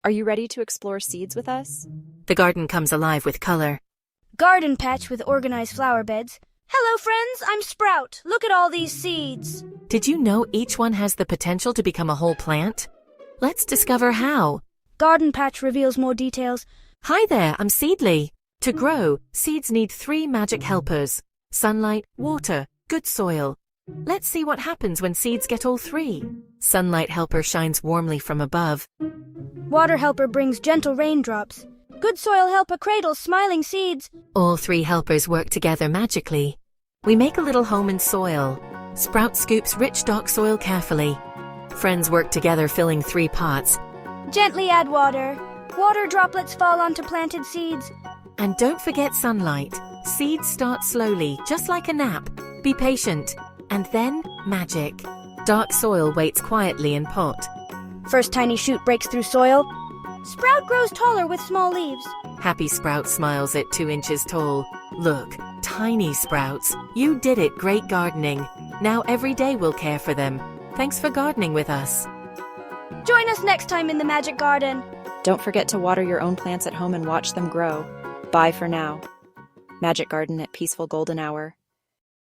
Are you ready to explore seeds with us? The garden comes alive with color. Garden patch with organized flower beds. Hello, friends, I'm Sprout. Look at all these seeds. Did you know each one has the potential to become a whole plant? Let's discover how. Garden patch reveals more details. Hi there, I'm Seedly. To grow, seeds need 3 magic helpers: sunlight, water, good soil. Let's see what happens when seeds get all 3. Sunlight helper shines warmly from above. Water helper brings gentle raindrops. Good soil helper cradles smiling seeds. All 3 helpers work together magically. We make a little home in soil. Sprout scoops rich dark soil carefully. Friends work together filling 3 pots. Gently add water. Water droplets fall onto planted seeds. And don't forget sunlight. Seeds start slowly, just like a nap. Be patient. And then, magic. Dark soil waits quietly in pot. First tiny shoot breaks through soil. Sprout grows taller with small leaves. Happy Sprout smiles at 2 inches tall. Look, tiny sprouts. You did it, great gardening. Now every day we'll care for them. Thanks for gardening with us. Join us next time in the Magic Garden. Don't forget to water your own plants at home and watch them grow. Bye for now. Magic Garden at Peaceful Golden Hour.